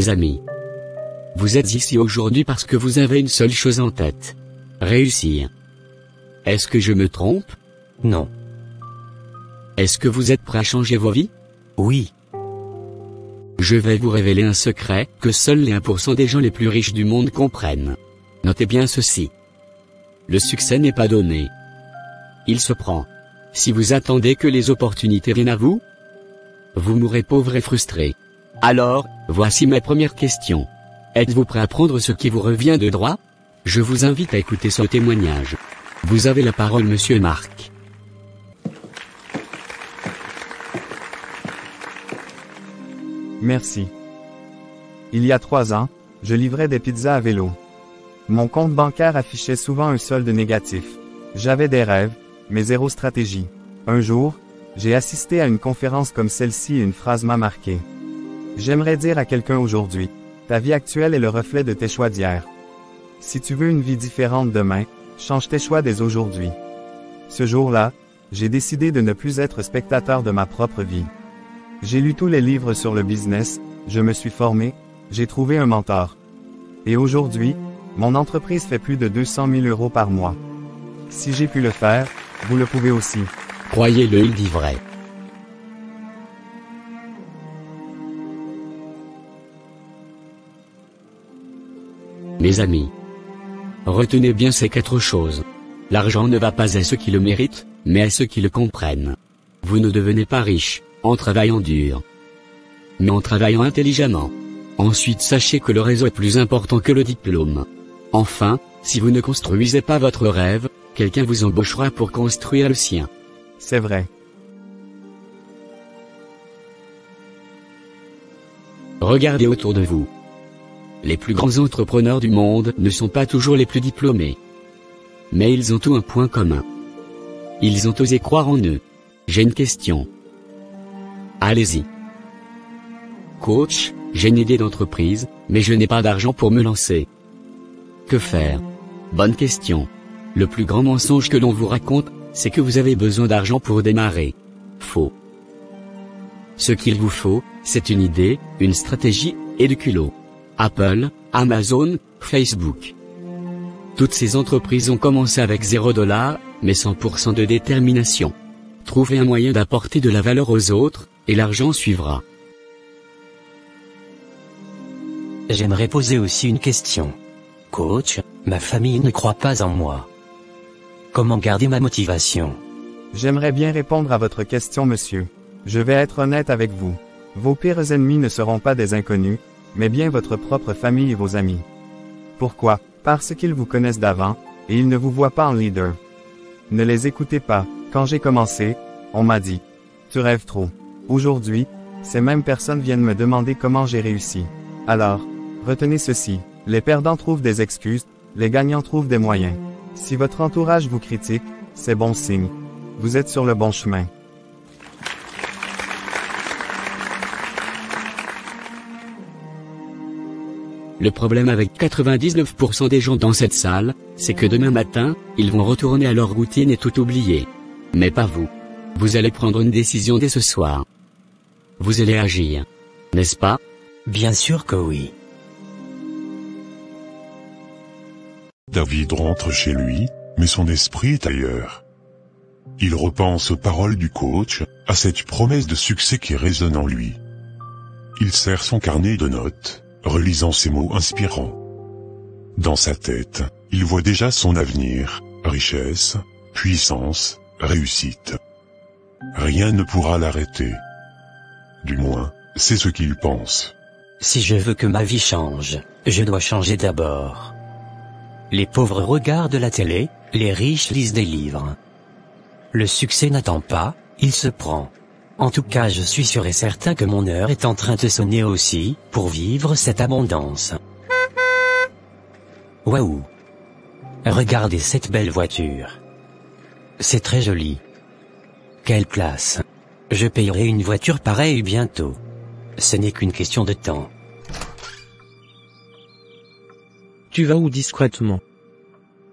Mes amis, vous êtes ici aujourd'hui parce que vous avez une seule chose en tête. Réussir. Est-ce que je me trompe? Non. Est-ce que vous êtes prêts à changer vos vies? Oui. Je vais vous révéler un secret que seuls les 1% des gens les plus riches du monde comprennent. Notez bien ceci. Le succès n'est pas donné. Il se prend. Si vous attendez que les opportunités viennent à vous, vous mourrez pauvre et frustré. Alors, voici mes premières questions. Êtes-vous prêt à prendre ce qui vous revient de droit? Je vous invite à écouter ce témoignage. Vous avez la parole, monsieur Marc. Merci. Il y a 3 ans, je livrais des pizzas à vélo. Mon compte bancaire affichait souvent un solde négatif. J'avais des rêves, mais zéro stratégie. Un jour, j'ai assisté à une conférence comme celle-ci et une phrase m'a marqué. J'aimerais dire à quelqu'un aujourd'hui, ta vie actuelle est le reflet de tes choix d'hier. Si tu veux une vie différente demain, change tes choix dès aujourd'hui. Ce jour-là, j'ai décidé de ne plus être spectateur de ma propre vie. J'ai lu tous les livres sur le business, je me suis formé, j'ai trouvé un mentor. Et aujourd'hui, mon entreprise fait plus de 200 000 € par mois. Si j'ai pu le faire, vous le pouvez aussi. Croyez-le, il dit vrai. Mes amis, retenez bien ces 4 choses. L'argent ne va pas à ceux qui le méritent, mais à ceux qui le comprennent. Vous ne devenez pas riche en travaillant dur, mais en travaillant intelligemment. Ensuite, sachez que le réseau est plus important que le diplôme. Enfin, si vous ne construisez pas votre rêve, quelqu'un vous embauchera pour construire le sien. C'est vrai. Regardez autour de vous. Les plus grands entrepreneurs du monde ne sont pas toujours les plus diplômés. Mais ils ont tous un point commun. Ils ont osé croire en eux. J'ai une question. Allez-y. Coach, j'ai une idée d'entreprise, mais je n'ai pas d'argent pour me lancer. Que faire? Bonne question. Le plus grand mensonge que l'on vous raconte, c'est que vous avez besoin d'argent pour démarrer. Faux. Ce qu'il vous faut, c'est une idée, une stratégie, et du culot. Apple, Amazon, Facebook. Toutes ces entreprises ont commencé avec $0, mais 100% de détermination. Trouvez un moyen d'apporter de la valeur aux autres, et l'argent suivra. J'aimerais poser aussi une question. Coach, ma famille ne croit pas en moi. Comment garder ma motivation? J'aimerais bien répondre à votre question, monsieur. Je vais être honnête avec vous. Vos pires ennemis ne seront pas des inconnus, mais bien votre propre famille et vos amis. Pourquoi? Parce qu'ils vous connaissent d'avant, et ils ne vous voient pas en leader. Ne les écoutez pas. Quand j'ai commencé, on m'a dit « Tu rêves trop ». Aujourd'hui, ces mêmes personnes viennent me demander comment j'ai réussi. Alors, retenez ceci, les perdants trouvent des excuses, les gagnants trouvent des moyens. Si votre entourage vous critique, c'est bon signe. Vous êtes sur le bon chemin. Le problème avec 99% des gens dans cette salle, c'est que demain matin, ils vont retourner à leur routine et tout oublier. Mais pas vous. Vous allez prendre une décision dès ce soir. Vous allez agir. N'est-ce pas? Bien sûr que oui. David rentre chez lui, mais son esprit est ailleurs. Il repense aux paroles du coach, à cette promesse de succès qui résonne en lui. Il serre son carnet de notes, relisant ces mots inspirants. Dans sa tête, il voit déjà son avenir, richesse, puissance, réussite. Rien ne pourra l'arrêter. Du moins, c'est ce qu'il pense. Si je veux que ma vie change, je dois changer d'abord. Les pauvres regardent la télé, les riches lisent des livres. Le succès n'attend pas, il se prend. En tout cas, je suis sûr et certain que mon heure est en train de sonner aussi, pour vivre cette abondance. Waouh! Regardez cette belle voiture. C'est très joli. Quelle classe! Je payerai une voiture pareille bientôt. Ce n'est qu'une question de temps. Tu vas où discrètement?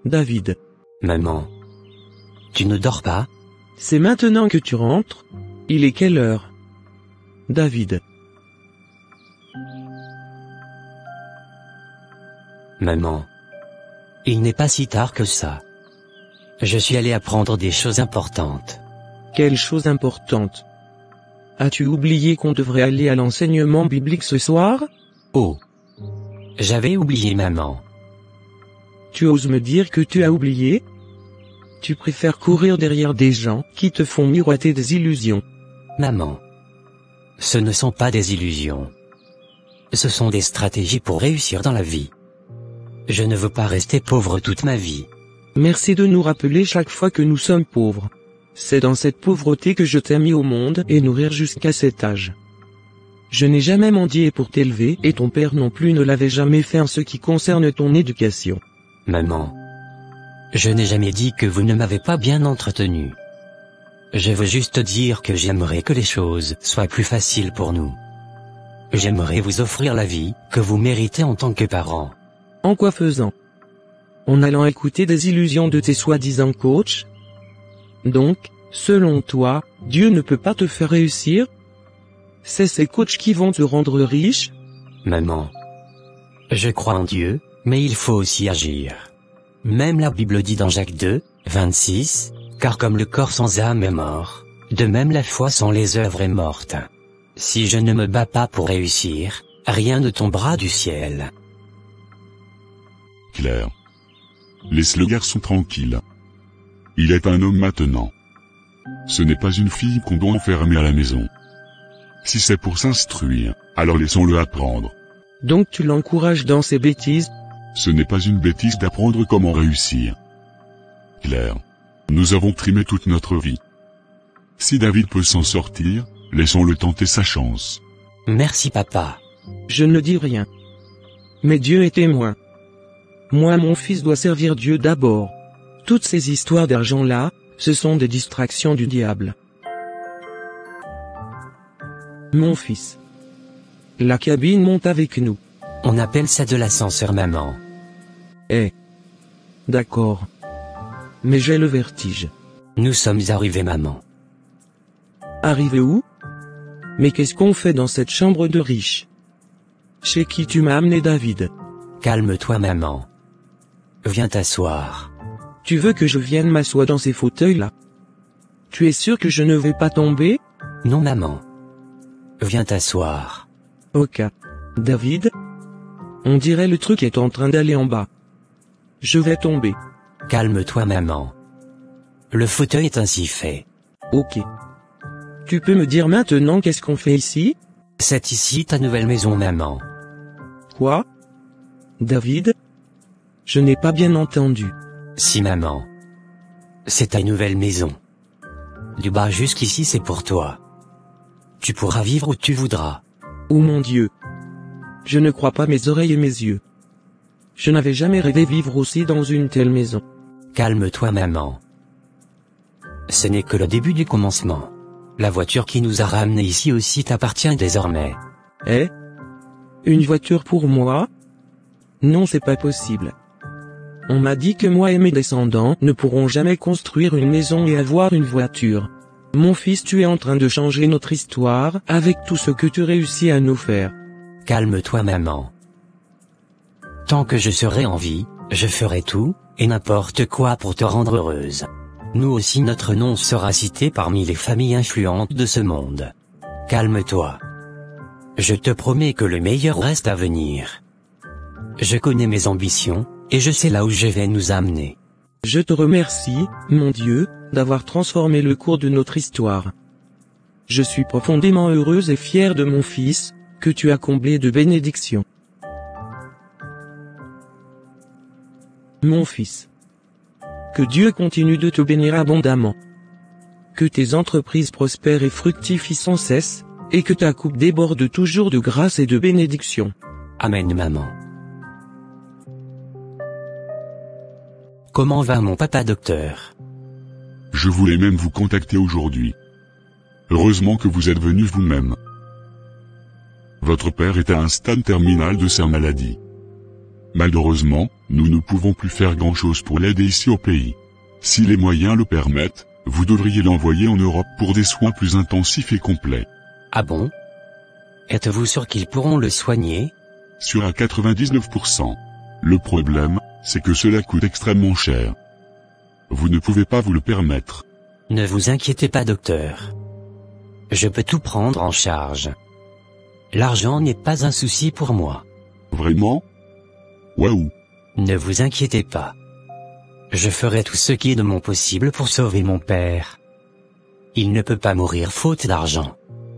David. Maman. Tu ne dors pas? C'est maintenant que tu rentres? Il est quelle heure? David. Maman. Il n'est pas si tard que ça. Je suis allé apprendre des choses importantes. Quelle chose importante. As-tu oublié qu'on devrait aller à l'enseignement biblique ce soir? Oh. J'avais oublié maman. Tu oses me dire que tu as oublié? Tu préfères courir derrière des gens qui te font miroiter des illusions. Maman. Ce ne sont pas des illusions. Ce sont des stratégies pour réussir dans la vie. Je ne veux pas rester pauvre toute ma vie. Merci de nous rappeler chaque fois que nous sommes pauvres. C'est dans cette pauvreté que je t'ai mis au monde et nourrir jusqu'à cet âge. Je n'ai jamais mendié pour t'élever et ton père non plus ne l'avait jamais fait en ce qui concerne ton éducation. Maman. Je n'ai jamais dit que vous ne m'avez pas bien entretenu. Je veux juste dire que j'aimerais que les choses soient plus faciles pour nous. J'aimerais vous offrir la vie que vous méritez en tant que parent. En quoi faisant? En allant écouter des illusions de tes soi-disant coachs? Donc, selon toi, Dieu ne peut pas te faire réussir? C'est ces coachs qui vont te rendre riche? Maman. Je crois en Dieu, mais il faut aussi agir. Même la Bible dit dans Jacques 2, 26, « Car comme le corps sans âme est mort, de même la foi sans les œuvres est morte. Si je ne me bats pas pour réussir, rien ne tombera du ciel. » Claire. Laisse le garçon tranquille. Il est un homme maintenant. Ce n'est pas une fille qu'on doit enfermer à la maison. Si c'est pour s'instruire, alors laissons-le apprendre. Donc tu l'encourages dans ses bêtises? Ce n'est pas une bêtise d'apprendre comment réussir. Claire. Nous avons trimé toute notre vie. Si David peut s'en sortir, laissons-le tenter sa chance. Merci papa. Je ne dis rien. Mais Dieu est témoin. Moi mon fils doit servir Dieu d'abord. Toutes ces histoires d'argent-là, ce sont des distractions du diable. Mon fils. La cabine monte avec nous. On appelle ça de l'ascenseur maman. D'accord. Mais j'ai le vertige. Nous sommes arrivés maman. Arrivé où? Mais qu'est-ce qu'on fait dans cette chambre de riche? Chez qui tu m'as amené David? Calme-toi maman. Viens t'asseoir. Tu veux que je vienne m'asseoir dans ces fauteuils-là? Tu es sûr que je ne vais pas tomber? Non maman. Viens t'asseoir. Ok. David? On dirait le truc est en train d'aller en bas. Je vais tomber. Calme-toi maman. Le fauteuil est ainsi fait. Ok. Tu peux me dire maintenant qu'est-ce qu'on fait ici? C'est ici ta nouvelle maison maman. Quoi? David? Je n'ai pas bien entendu. Si maman. C'est ta nouvelle maison. Du bas jusqu'ici c'est pour toi. Tu pourras vivre où tu voudras. Oh mon Dieu. Je ne crois pas mes oreilles et mes yeux. Je n'avais jamais rêvé vivre aussi dans une telle maison. Calme-toi maman. Ce n'est que le début du commencement. La voiture qui nous a ramenés ici aussi t'appartient désormais. Une voiture pour moi? Non, c'est pas possible. On m'a dit que moi et mes descendants ne pourront jamais construire une maison et avoir une voiture. Mon fils, tu es en train de changer notre histoire avec tout ce que tu réussis à nous faire. Calme-toi maman. Tant que je serai en vie, je ferai tout, et n'importe quoi pour te rendre heureuse. Nous aussi notre nom sera cité parmi les familles influentes de ce monde. Calme-toi. Je te promets que le meilleur reste à venir. Je connais mes ambitions, et je sais là où je vais nous amener. Je te remercie, mon Dieu, d'avoir transformé le cours de notre histoire. Je suis profondément heureuse et fière de mon fils, que tu as comblé de bénédictions. Mon fils. Que Dieu continue de te bénir abondamment. Que tes entreprises prospèrent et fructifient sans cesse, et que ta coupe déborde toujours de grâce et de bénédictions. Amen maman. Comment va mon papa docteur? Je voulais même vous contacter aujourd'hui. Heureusement que vous êtes venu vous-même. Votre père est à un stade terminal de sa maladie. Malheureusement, nous ne pouvons plus faire grand-chose pour l'aider ici au pays. Si les moyens le permettent, vous devriez l'envoyer en Europe pour des soins plus intensifs et complets. Ah bon? Êtes-vous sûr qu'ils pourront le soigner? Sûr à 99%. Le problème, c'est que cela coûte extrêmement cher. Vous ne pouvez pas vous le permettre. Ne vous inquiétez pas, docteur. Je peux tout prendre en charge. L'argent n'est pas un souci pour moi. Vraiment? Waouh! Ne vous inquiétez pas. Je ferai tout ce qui est de mon possible pour sauver mon père. Il ne peut pas mourir faute d'argent.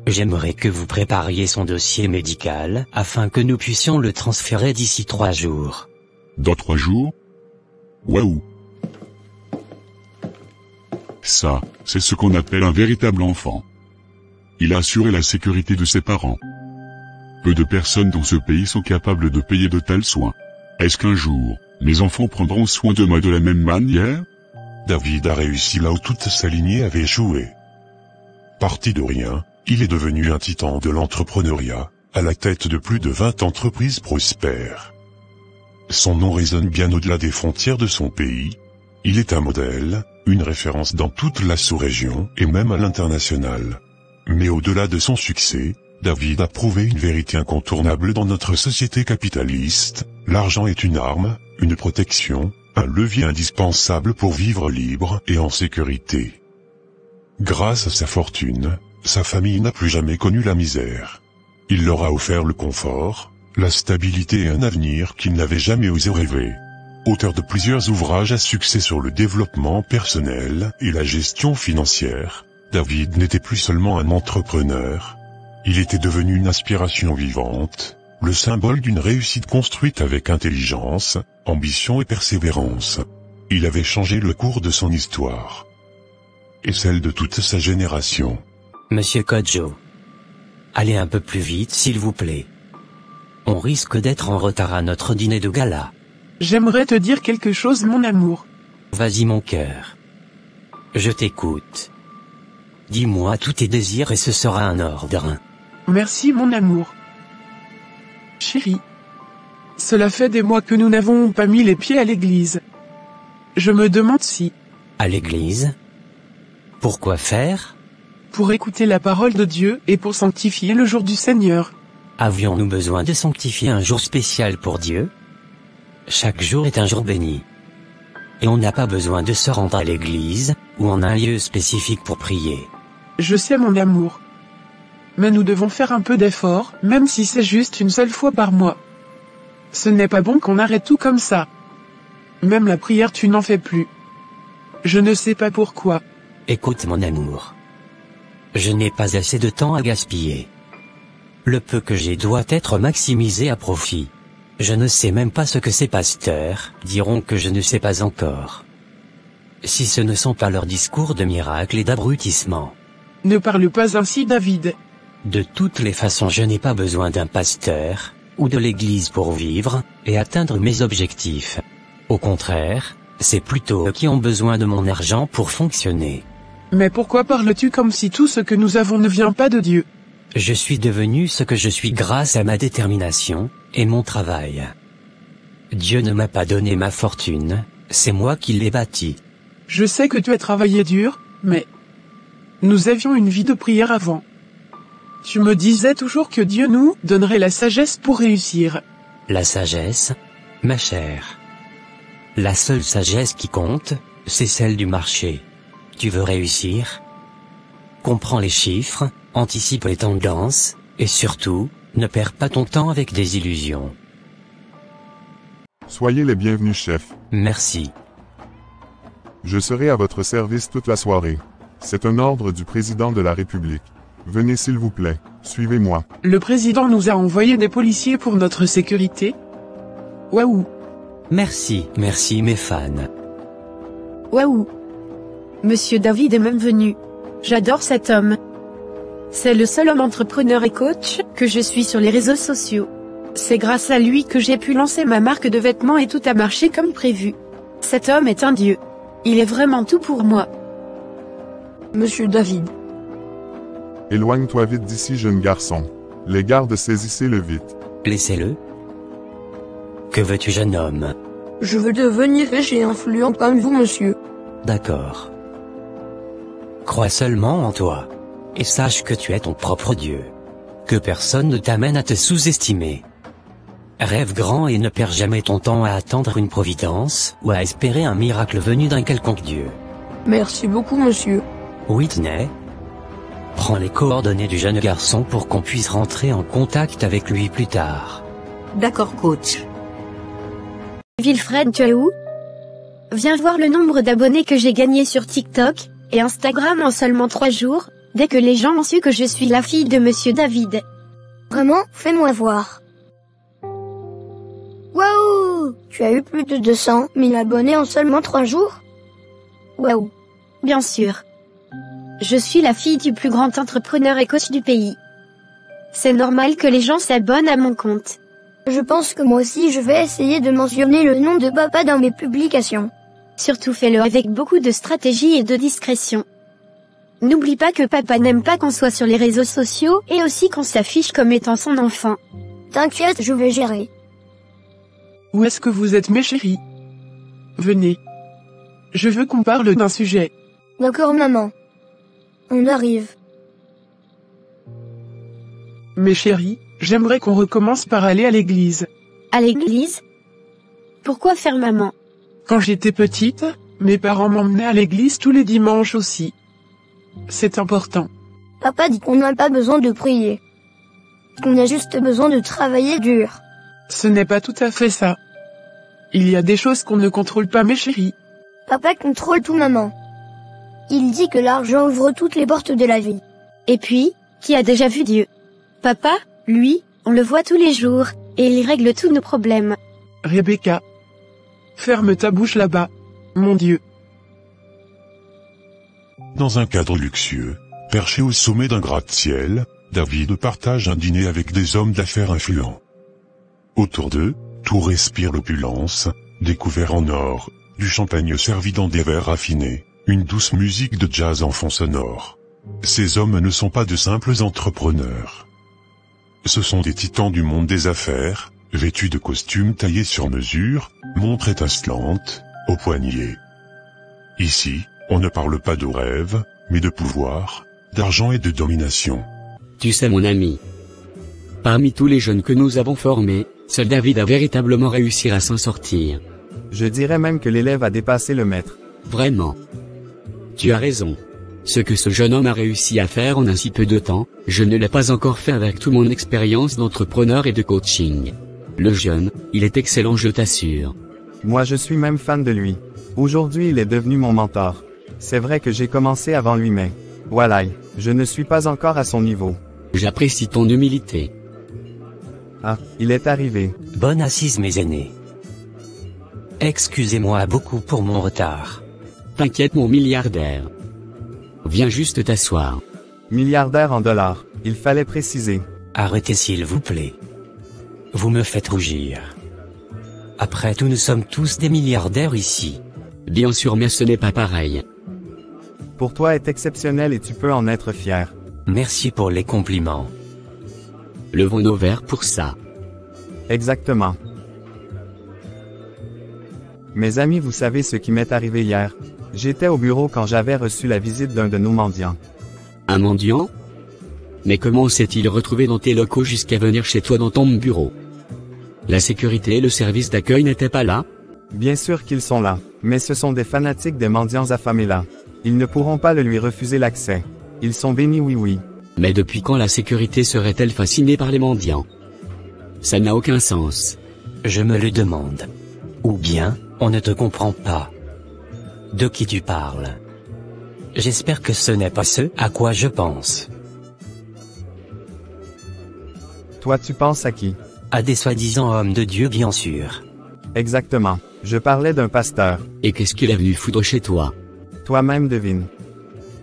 J'aimerais que vous prépariez son dossier médical afin que nous puissions le transférer d'ici 3 jours. Dans 3 jours? Waouh! Ça, c'est ce qu'on appelle un véritable enfant. Il a assuré la sécurité de ses parents. Peu de personnes dans ce pays sont capables de payer de tels soins. Est-ce qu'un jour, mes enfants prendront soin de moi de la même manière? David a réussi là où toute sa lignée avait échoué. Parti de rien, il est devenu un titan de l'entrepreneuriat, à la tête de plus de 20 entreprises prospères. Son nom résonne bien au-delà des frontières de son pays. Il est un modèle, une référence dans toute la sous-région et même à l'international. Mais au-delà de son succès, David a prouvé une vérité incontournable dans notre société capitaliste: l'argent est une arme, une protection, un levier indispensable pour vivre libre et en sécurité. Grâce à sa fortune, sa famille n'a plus jamais connu la misère. Il leur a offert le confort, la stabilité et un avenir qu'ils n'avaient jamais osé rêver. Auteur de plusieurs ouvrages à succès sur le développement personnel et la gestion financière, David n'était plus seulement un entrepreneur. Il était devenu une aspiration vivante, le symbole d'une réussite construite avec intelligence, ambition et persévérance. Il avait changé le cours de son histoire. Et celle de toute sa génération. Monsieur Kodjo. Allez un peu plus vite s'il vous plaît. On risque d'être en retard à notre dîner de gala. J'aimerais te dire quelque chose, mon amour. Vas-y mon cœur. Je t'écoute. Dis-moi tous tes désirs et ce sera un ordre. Merci, mon amour. Chérie. Cela fait des mois que nous n'avons pas mis les pieds à l'église. Je me demande si... À l'église? Pourquoi faire? Pour écouter la parole de Dieu et pour sanctifier le jour du Seigneur. Avions-nous besoin de sanctifier un jour spécial pour Dieu? Chaque jour est un jour béni. Et on n'a pas besoin de se rendre à l'église, ou en un lieu spécifique pour prier. Je sais, mon amour. Mais nous devons faire un peu d'effort, même si c'est juste une seule fois par mois. Ce n'est pas bon qu'on arrête tout comme ça. Même la prière tu n'en fais plus. Je ne sais pas pourquoi. Écoute mon amour. Je n'ai pas assez de temps à gaspiller. Le peu que j'ai doit être maximisé à profit. Je ne sais même pas ce que ces pasteurs diront que je ne sais pas encore. Si ce ne sont pas leurs discours de miracle et d'abrutissement. Ne parle pas ainsi, David. De toutes les façons, je n'ai pas besoin d'un pasteur, ou de l'église pour vivre, et atteindre mes objectifs. Au contraire, c'est plutôt eux qui ont besoin de mon argent pour fonctionner. Mais pourquoi parles-tu comme si tout ce que nous avons ne vient pas de Dieu? Je suis devenu ce que je suis grâce à ma détermination, et mon travail. Dieu ne m'a pas donné ma fortune, c'est moi qui l'ai bâtie. Je sais que tu as travaillé dur, mais... nous avions une vie de prière avant. Tu me disais toujours que Dieu nous donnerait la sagesse pour réussir. La sagesse, ma chère. La seule sagesse qui compte, c'est celle du marché. Tu veux réussir? Comprends les chiffres, anticipe les tendances, et surtout, ne perds pas ton temps avec des illusions. Soyez les bienvenus, chef. Merci. Je serai à votre service toute la soirée. C'est un ordre du président de la République. Venez s'il vous plaît, suivez-moi. Le président nous a envoyé des policiers pour notre sécurité? Waouh! Merci mes fans. Waouh! Monsieur David est même venu. J'adore cet homme. C'est le seul homme entrepreneur et coach que je suis sur les réseaux sociaux. C'est grâce à lui que j'ai pu lancer ma marque de vêtements et tout a marché comme prévu. Cet homme est un dieu. Il est vraiment tout pour moi. Monsieur David. Éloigne-toi vite d'ici, jeune garçon. Les gardes, saisissez-le vite. Laissez-le. Que veux-tu, jeune homme? Je veux devenir riche et influent comme vous, monsieur. D'accord. Crois seulement en toi. Et sache que tu es ton propre Dieu. Que personne ne t'amène à te sous-estimer. Rêve grand et ne perds jamais ton temps à attendre une providence, ou à espérer un miracle venu d'un quelconque Dieu. Merci beaucoup, monsieur. Whitney, prends les coordonnées du jeune garçon pour qu'on puisse rentrer en contact avec lui plus tard. D'accord, coach. Wilfred, tu es où? Viens voir le nombre d'abonnés que j'ai gagné sur TikTok et Instagram en seulement 3 jours, dès que les gens ont su que je suis la fille de Monsieur David. Vraiment, fais-moi voir. Waouh! Tu as eu plus de 200 000 abonnés en seulement 3 jours? Waouh! Bien sûr. Je suis la fille du plus grand entrepreneur et coach du pays. C'est normal que les gens s'abonnent à mon compte. Je pense que moi aussi je vais essayer de mentionner le nom de papa dans mes publications. Surtout fais-le avec beaucoup de stratégie et de discrétion. N'oublie pas que papa n'aime pas qu'on soit sur les réseaux sociaux et aussi qu'on s'affiche comme étant son enfant. T'inquiète, je vais gérer. Où est-ce que vous êtes mes chéris? Venez. Je veux qu'on parle d'un sujet. D'accord maman. On arrive. Mes chéris, j'aimerais qu'on recommence par aller à l'église. À l'église? Pourquoi faire maman? Quand j'étais petite, mes parents m'emmenaient à l'église tous les dimanches aussi. C'est important. Papa dit qu'on n'a pas besoin de prier. Qu'on a juste besoin de travailler dur. Ce n'est pas tout à fait ça. Il y a des choses qu'on ne contrôle pas mes chéris. Papa contrôle tout maman. Il dit que l'argent ouvre toutes les portes de la vie. Et puis, qui a déjà vu Dieu? Papa, lui, on le voit tous les jours, et il règle tous nos problèmes. Rebecca. Ferme ta bouche là-bas. Mon Dieu. Dans un cadre luxueux, perché au sommet d'un gratte-ciel, David partage un dîner avec des hommes d'affaires influents. Autour d'eux, tout respire l'opulence, des couverts en or, du champagne servi dans des verres raffinés, une douce musique de jazz en fond sonore. Ces hommes ne sont pas de simples entrepreneurs. Ce sont des titans du monde des affaires, vêtus de costumes taillés sur mesure, montres étincelantes, aux poignets. Ici, on ne parle pas de rêve, mais de pouvoir, d'argent et de domination. Tu sais mon ami. Parmi tous les jeunes que nous avons formés, seul David a véritablement réussi à s'en sortir. Je dirais même que l'élève a dépassé le maître. Vraiment. Tu as raison. Ce que ce jeune homme a réussi à faire en un si peu de temps, je ne l'ai pas encore fait avec toute mon expérience d'entrepreneur et de coaching. Le jeune, il est excellent, je t'assure. Moi je suis même fan de lui. Aujourd'hui il est devenu mon mentor. C'est vrai que j'ai commencé avant lui mais, voilà, je ne suis pas encore à son niveau. J'apprécie ton humilité. Ah, il est arrivé. Bonne assise mes aînés. Excusez-moi beaucoup pour mon retard. T'inquiète mon milliardaire. Viens juste t'asseoir. Milliardaire en dollars, il fallait préciser. Arrêtez s'il vous plaît. Vous me faites rougir. Après tout nous sommes tous des milliardaires ici. Bien sûr mais ce n'est pas pareil. Pour toi est exceptionnel et tu peux en être fier. Merci pour les compliments. Levons nos verres pour ça. Exactement. Mes amis, vous savez ce qui m'est arrivé hier. J'étais au bureau quand j'avais reçu la visite d'un de nos mendiants. Un mendiant? Mais comment s'est-il retrouvé dans tes locaux jusqu'à venir chez toi dans ton bureau? La sécurité et le service d'accueil n'étaient pas là? Bien sûr qu'ils sont là, mais ce sont des fanatiques des mendiants affamés là. Ils ne pourront pas lui refuser l'accès. Ils sont bénis oui. Mais depuis quand la sécurité serait-elle fascinée par les mendiants? Ça n'a aucun sens. Je me le demande. Ou bien, on ne te comprend pas. De qui tu parles? J'espère que ce n'est pas ce à quoi je pense. Toi tu penses à qui? À des soi-disant hommes de Dieu bien sûr. Exactement. Je parlais d'un pasteur. Et qu'est-ce qu'il est venu foudre chez toi? Toi-même devine.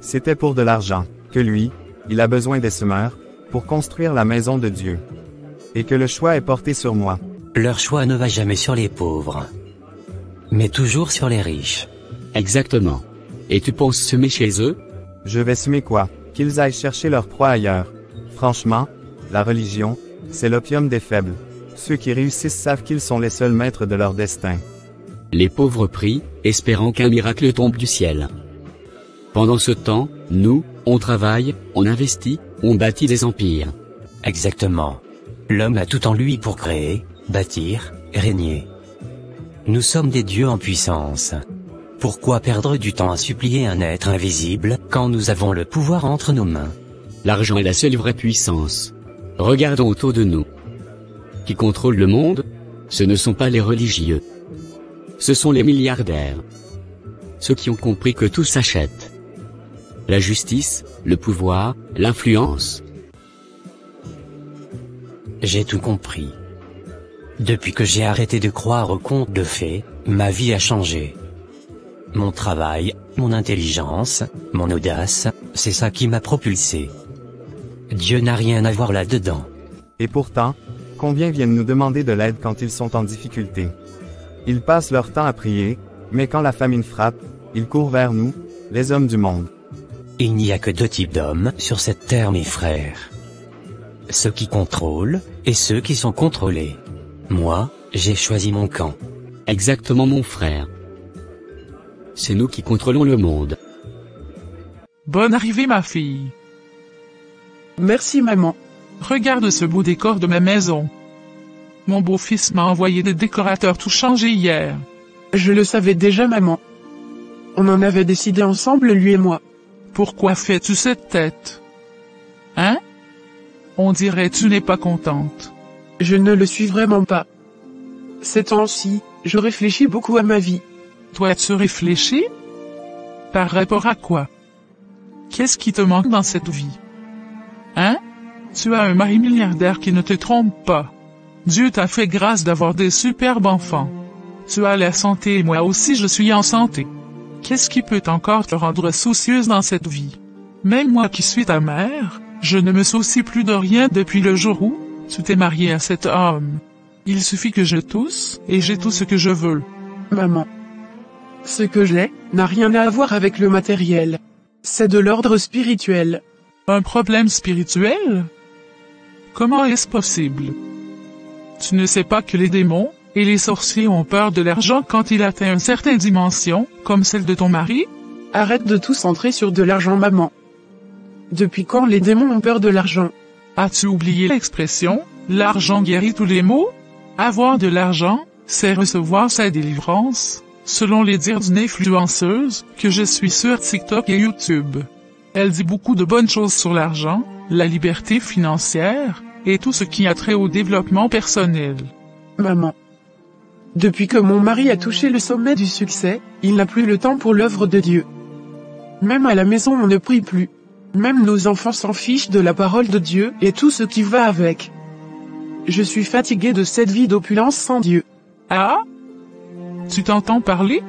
C'était pour de l'argent, que lui, il a besoin des semeurs, pour construire la maison de Dieu. Et que le choix est porté sur moi. Leur choix ne va jamais sur les pauvres. Mais toujours sur les riches. Exactement. Et tu penses semer chez eux? Je vais semer quoi? Qu'ils aillent chercher leur proie ailleurs. Franchement, la religion, c'est l'opium des faibles. Ceux qui réussissent savent qu'ils sont les seuls maîtres de leur destin. Les pauvres prient, espérant qu'un miracle tombe du ciel. Pendant ce temps, nous, on travaille, on investit, on bâtit des empires. Exactement. L'homme a tout en lui pour créer, bâtir, régner. Nous sommes des dieux en puissance. Pourquoi perdre du temps à supplier un être invisible, quand nous avons le pouvoir entre nos mains? L'argent est la seule vraie puissance. Regardons autour de nous. Qui contrôle le monde? Ce ne sont pas les religieux. Ce sont les milliardaires. Ceux qui ont compris que tout s'achète. La justice, le pouvoir, l'influence. J'ai tout compris. Depuis que j'ai arrêté de croire aux contes de fées, ma vie a changé. Mon travail, mon intelligence, mon audace, c'est ça qui m'a propulsé. Dieu n'a rien à voir là-dedans. Et pourtant, combien viennent nous demander de l'aide quand ils sont en difficulté? Ils passent leur temps à prier, mais quand la famine frappe, ils courent vers nous, les hommes du monde. Il n'y a que deux types d'hommes sur cette terre, mes frères. Ceux qui contrôlent, et ceux qui sont contrôlés. Moi, j'ai choisi mon camp. Exactement mon frère. C'est nous qui contrôlons le monde. Bonne arrivée ma fille. Merci maman. Regarde ce beau décor de ma maison. Mon beau-fils m'a envoyé des décorateurs tout changés hier. Je le savais déjà maman. On en avait décidé ensemble lui et moi. Pourquoi fais-tu cette tête? Hein? On dirait tu n'es pas contente. Je ne le suis vraiment pas. Ces temps-ci, je réfléchis beaucoup à ma vie. Toi tu réfléchis? Par rapport à quoi? Qu'est-ce qui te manque dans cette vie? Hein? Tu as un mari milliardaire qui ne te trompe pas. Dieu t'a fait grâce d'avoir des superbes enfants. Tu as la santé et moi aussi je suis en santé. Qu'est-ce qui peut encore te rendre soucieuse dans cette vie? Même moi qui suis ta mère, je ne me soucie plus de rien depuis le jour où tu t'es marié à cet homme. Il suffit que je tousse, et j'ai tout ce que je veux. Maman. Ce que j'ai, n'a rien à voir avec le matériel. C'est de l'ordre spirituel. Un problème spirituel? Comment est-ce possible? Tu ne sais pas que les démons et les sorciers ont peur de l'argent quand il atteint une certaine dimension, comme celle de ton mari? Arrête de tout centrer sur de l'argent maman. Depuis quand les démons ont peur de l'argent? As-tu oublié l'expression « l'argent guérit tous les maux » ? Avoir de l'argent, c'est recevoir sa délivrance, selon les dires d'une influenceuse que je suis sur TikTok et YouTube. Elle dit beaucoup de bonnes choses sur l'argent, la liberté financière, et tout ce qui a trait au développement personnel. Maman. Depuis que mon mari a touché le sommet du succès, il n'a plus le temps pour l'œuvre de Dieu. Même à la maison on ne prie plus. Même nos enfants s'en fichent de la parole de Dieu et tout ce qui va avec. Je suis fatigué de cette vie d'opulence sans Dieu. Ah? Tu t'entends parler?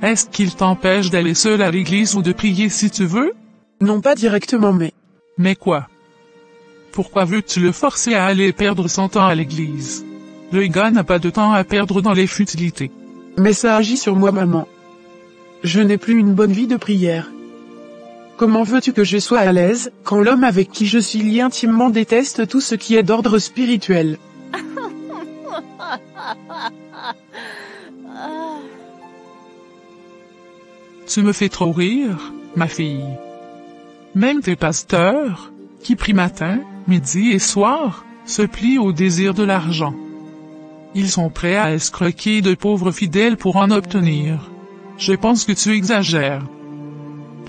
Est-ce qu'il t'empêche d'aller seul à l'église ou de prier si tu veux? Non pas directement mais... Mais quoi? Pourquoi veux-tu le forcer à aller perdre son temps à l'église? Le gars n'a pas de temps à perdre dans les futilités. Mais ça agit sur moi maman. Je n'ai plus une bonne vie de prière. Comment veux-tu que je sois à l'aise, quand l'homme avec qui je suis lié intimement déteste tout ce qui est d'ordre spirituel? Tu me fais trop rire, ma fille. Même tes pasteurs, qui prient matin, midi et soir, se plient au désir de l'argent. Ils sont prêts à escroquer de pauvres fidèles pour en obtenir. Je pense que tu exagères.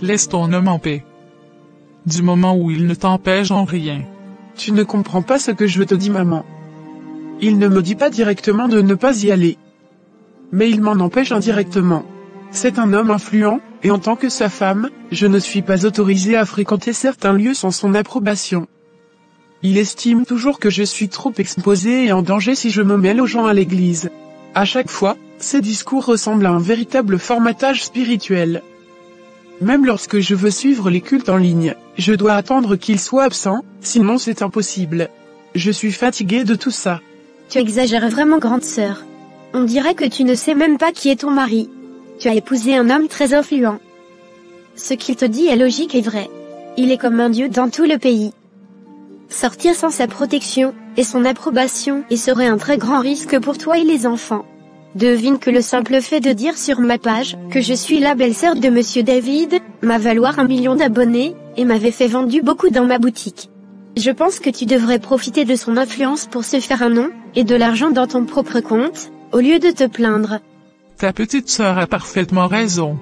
Laisse ton homme en paix. Du moment où il ne t'empêche en rien. Tu ne comprends pas ce que je te dis maman. Il ne me dit pas directement de ne pas y aller. Mais il m'en empêche indirectement. C'est un homme influent, et en tant que sa femme, je ne suis pas autorisée à fréquenter certains lieux sans son approbation. Il estime toujours que je suis trop exposée et en danger si je me mêle aux gens à l'église. À chaque fois, ses discours ressemblent à un véritable formatage spirituel. Même lorsque je veux suivre les cultes en ligne, je dois attendre qu'il soit absent, sinon c'est impossible. Je suis fatiguée de tout ça. Tu exagères vraiment, grande sœur. On dirait que tu ne sais même pas qui est ton mari. Tu as épousé un homme très influent. Ce qu'il te dit est logique et vrai. Il est comme un dieu dans tout le pays. Sortir sans sa protection et son approbation et serait un très grand risque pour toi et les enfants. Devine que le simple fait de dire sur ma page que je suis la belle-sœur de Monsieur David m'a valoir 1 million d'abonnés et m'avait fait vendre beaucoup dans ma boutique. Je pense que tu devrais profiter de son influence pour se faire un nom, et de l'argent dans ton propre compte, au lieu de te plaindre. Ta petite sœur a parfaitement raison.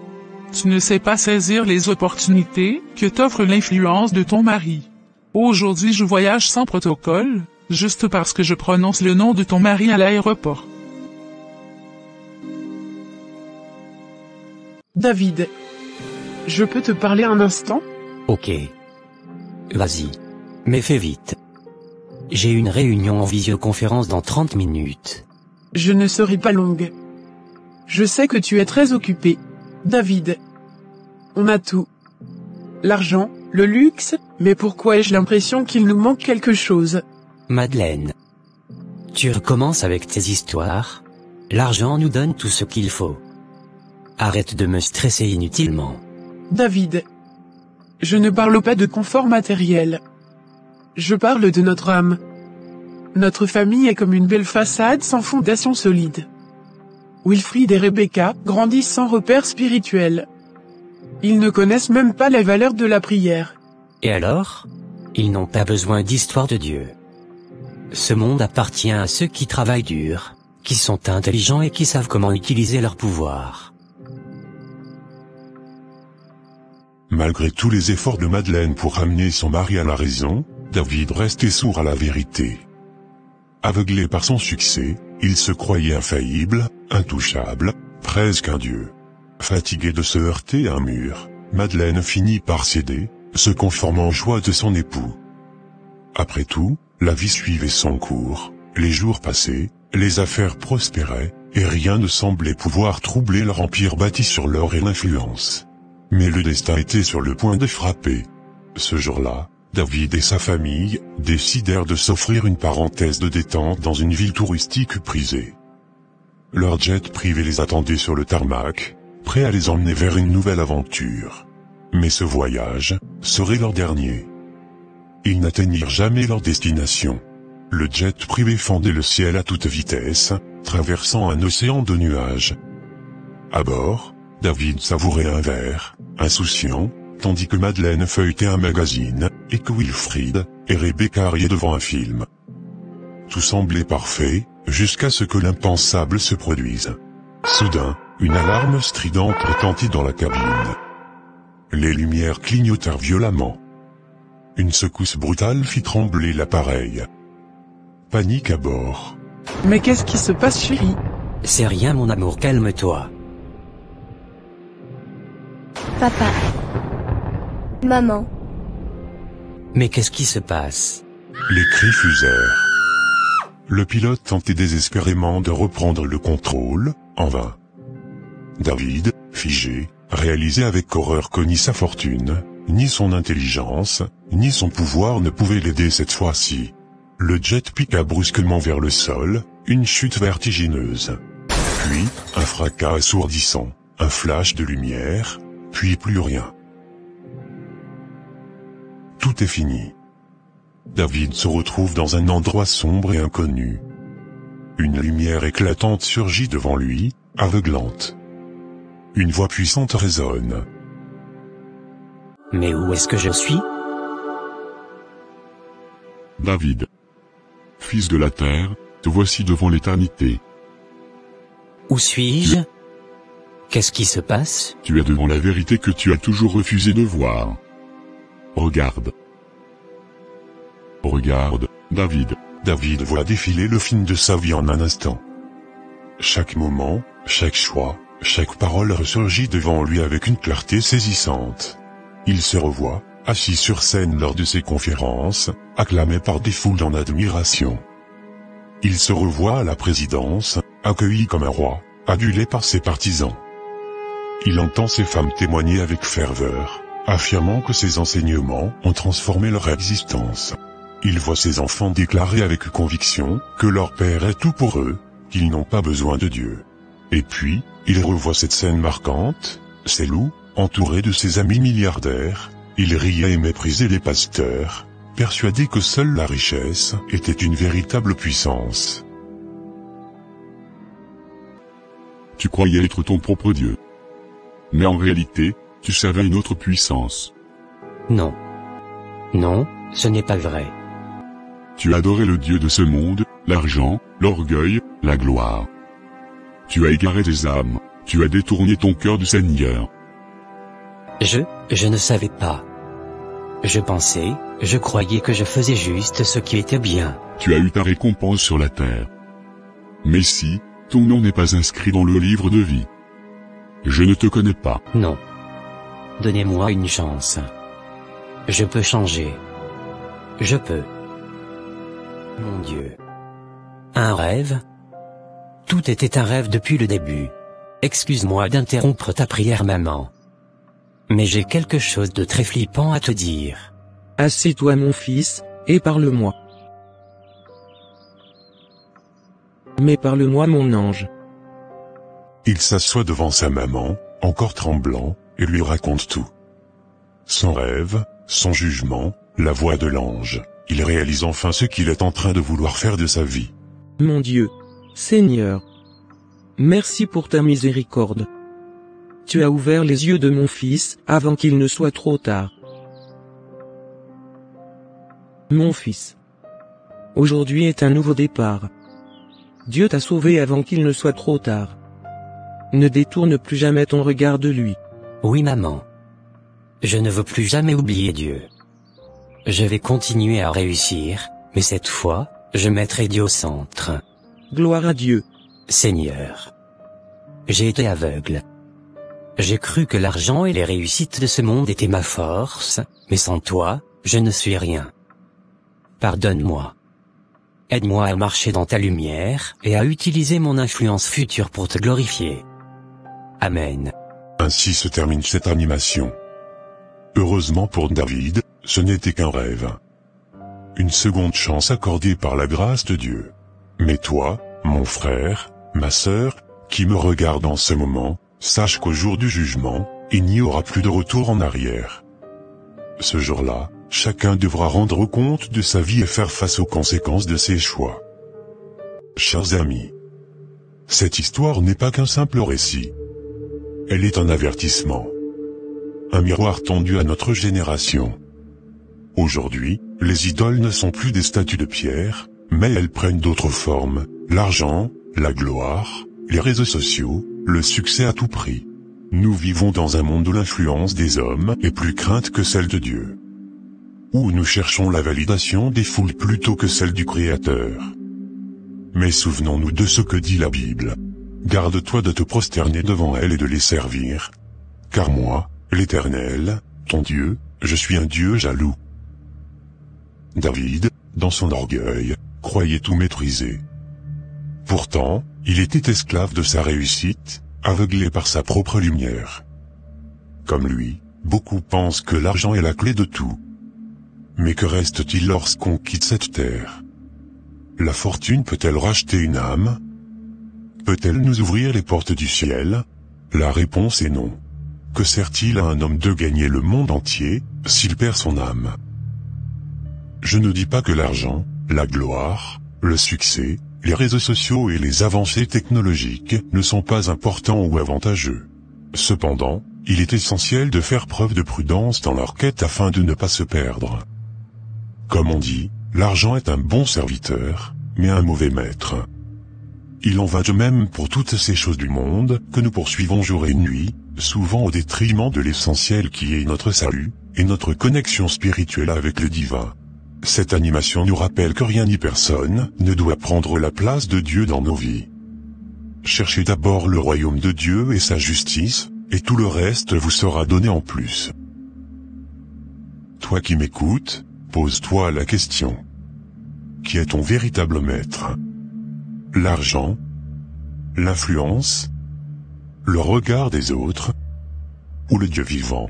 Tu ne sais pas saisir les opportunités que t'offre l'influence de ton mari. Aujourd'hui je voyage sans protocole, juste parce que je prononce le nom de ton mari à l'aéroport. David. Je peux te parler un instant? Ok. Vas-y. Mais fais vite. J'ai une réunion en visioconférence dans 30 minutes. Je ne serai pas longue. Je sais que tu es très occupé. David. On a tout. L'argent, le luxe, mais pourquoi ai-je l'impression qu'il nous manque quelque chose? Madeleine. Tu recommences avec tes histoires? L'argent nous donne tout ce qu'il faut. Arrête de me stresser inutilement. David. Je ne parle pas de confort matériel. Je parle de notre âme. Notre famille est comme une belle façade sans fondation solide. Wilfried et Rebecca grandissent sans repère spirituel. Ils ne connaissent même pas les valeurs de la prière. Et alors? Ils n'ont pas besoin d'histoire de Dieu. Ce monde appartient à ceux qui travaillent dur, qui sont intelligents et qui savent comment utiliser leur pouvoir. Malgré tous les efforts de Madeleine pour ramener son mari à la raison, David restait sourd à la vérité. Aveuglé par son succès, il se croyait infaillible, intouchable, presque un dieu. Fatigué de se heurter à un mur, Madeleine finit par céder, se conformant aux choix de son époux. Après tout, la vie suivait son cours, les jours passaient, les affaires prospéraient, et rien ne semblait pouvoir troubler leur empire bâti sur l'or et l'influence. Mais le destin était sur le point de frapper. Ce jour-là, David et sa famille décidèrent de s'offrir une parenthèse de détente dans une ville touristique prisée. Leur jet privé les attendait sur le tarmac, prêt à les emmener vers une nouvelle aventure. Mais ce voyage serait leur dernier. Ils n'atteignirent jamais leur destination. Le jet privé fendait le ciel à toute vitesse, traversant un océan de nuages. À bord, David savourait un verre, insouciant, tandis que Madeleine feuilletait un magazine, et que Wilfried et Rebecca riaient devant un film. Tout semblait parfait, jusqu'à ce que l'impensable se produise. Soudain, une alarme stridente retentit dans la cabine. Les lumières clignotèrent violemment. Une secousse brutale fit trembler l'appareil. Panique à bord. Mais qu'est-ce qui se passe, chérie? C'est rien mon amour, calme-toi. Papa. Maman. Mais qu'est-ce qui se passe? Les cris fusèrent. Le pilote tentait désespérément de reprendre le contrôle, en vain. David, figé, réalisait avec horreur que ni sa fortune, ni son intelligence, ni son pouvoir ne pouvaient l'aider cette fois-ci. Le jet piqua brusquement vers le sol, une chute vertigineuse. Puis, un fracas assourdissant, un flash de lumière, puis plus rien. Tout est fini. David se retrouve dans un endroit sombre et inconnu. Une lumière éclatante surgit devant lui, aveuglante. Une voix puissante résonne. Mais où est-ce que je suis? David. Fils de la terre, te voici devant l'éternité. Où suis-je? Qu'est-ce qui se passe? Tu es devant la vérité que tu as toujours refusé de voir. Regarde. Regarde, David. David voit défiler le film de sa vie en un instant. Chaque moment, chaque choix, chaque parole ressurgit devant lui avec une clarté saisissante. Il se revoit, assis sur scène lors de ses conférences, acclamé par des foules en admiration. Il se revoit à la présidence, accueilli comme un roi, adulé par ses partisans. Il entend ces femmes témoigner avec ferveur, affirmant que ses enseignements ont transformé leur existence. Il voit ses enfants déclarer avec conviction que leur père est tout pour eux, qu'ils n'ont pas besoin de Dieu. Et puis, il revoit cette scène marquante, ces loups, entourés de ses amis milliardaires, il riait et méprisait les pasteurs, persuadé que seule la richesse était une véritable puissance. Tu croyais être ton propre Dieu. Mais en réalité, tu servais une autre puissance. Non. Non, ce n'est pas vrai. Tu as adoré le Dieu de ce monde, l'argent, l'orgueil, la gloire. Tu as égaré tes âmes, tu as détourné ton cœur du Seigneur. Je ne savais pas. Je croyais que je faisais juste ce qui était bien. Tu as eu ta récompense sur la terre. Mais si, ton nom n'est pas inscrit dans le livre de vie. Je ne te connais pas. Non. Donnez-moi une chance. Je peux changer. Je peux. Mon Dieu. Un rêve? Tout était un rêve depuis le début. Excuse-moi d'interrompre ta prière, maman. Mais j'ai quelque chose de très flippant à te dire. Assieds-toi mon fils, et parle-moi. Mais parle-moi mon ange. Il s'assoit devant sa maman, encore tremblant, et lui raconte tout. Son rêve, son jugement, la voix de l'ange. Il réalise enfin ce qu'il est en train de vouloir faire de sa vie. Mon Dieu, Seigneur, merci pour ta miséricorde. Tu as ouvert les yeux de mon fils, avant qu'il ne soit trop tard. Mon fils. Aujourd'hui est un nouveau départ. Dieu t'a sauvé avant qu'il ne soit trop tard. Ne détourne plus jamais ton regard de lui. Oui, maman. Je ne veux plus jamais oublier Dieu. Je vais continuer à réussir, mais cette fois, je mettrai Dieu au centre. Gloire à Dieu. Seigneur. J'ai été aveugle. J'ai cru que l'argent et les réussites de ce monde étaient ma force, mais sans toi, je ne suis rien. Pardonne-moi. Aide-moi à marcher dans ta lumière, et à utiliser mon influence future pour te glorifier. Amen. Ainsi se termine cette animation. Heureusement pour David, ce n'était qu'un rêve. Une seconde chance accordée par la grâce de Dieu. Mais toi, mon frère, ma sœur, qui me regarde en ce moment, sache qu'au jour du jugement, il n'y aura plus de retour en arrière. Ce jour-là, chacun devra rendre compte de sa vie et faire face aux conséquences de ses choix. Chers amis, cette histoire n'est pas qu'un simple récit. Elle est un avertissement. Un miroir tendu à notre génération. Aujourd'hui, les idoles ne sont plus des statues de pierre, mais elles prennent d'autres formes, l'argent, la gloire, les réseaux sociaux, le succès à tout prix. Nous vivons dans un monde où l'influence des hommes est plus crainte que celle de Dieu. Où nous cherchons la validation des foules plutôt que celle du Créateur. Mais souvenons-nous de ce que dit la Bible. Garde-toi de te prosterner devant elle et de les servir. Car moi, l'Éternel, ton Dieu, je suis un Dieu jaloux. David, dans son orgueil, croyait tout maîtriser. Pourtant, il était esclave de sa réussite, aveuglé par sa propre lumière. Comme lui, beaucoup pensent que l'argent est la clé de tout. Mais que reste-t-il lorsqu'on quitte cette terre? La fortune peut-elle racheter une âme? Peut-elle nous ouvrir les portes du ciel? La réponse est non. Que sert-il à un homme de gagner le monde entier, s'il perd son âme? Je ne dis pas que l'argent, la gloire, le succès, les réseaux sociaux et les avancées technologiques ne sont pas importants ou avantageux. Cependant, il est essentiel de faire preuve de prudence dans leur quête afin de ne pas se perdre. Comme on dit, l'argent est un bon serviteur, mais un mauvais maître. Il en va de même pour toutes ces choses du monde que nous poursuivons jour et nuit, souvent au détriment de l'essentiel qui est notre salut, et notre connexion spirituelle avec le divin. Cette animation nous rappelle que rien ni personne ne doit prendre la place de Dieu dans nos vies. Cherchez d'abord le royaume de Dieu et sa justice, et tout le reste vous sera donné en plus. Toi qui m'écoutes, pose-toi la question. Qui est ton véritable maître? L'argent? L'influence? Le regard des autres? Ou le Dieu vivant?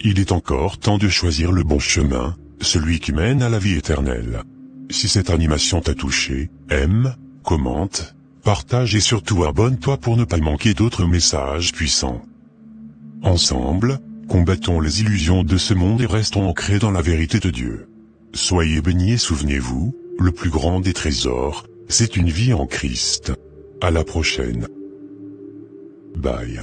Il est encore temps de choisir le bon chemin, celui qui mène à la vie éternelle. Si cette animation t'a touché, aime, commente, partage et surtout abonne-toi pour ne pas manquer d'autres messages puissants. Ensemble, combattons les illusions de ce monde et restons ancrés dans la vérité de Dieu. Soyez bénis et souvenez-vous, le plus grand des trésors, c'est une vie en Christ. À la prochaine. Bye.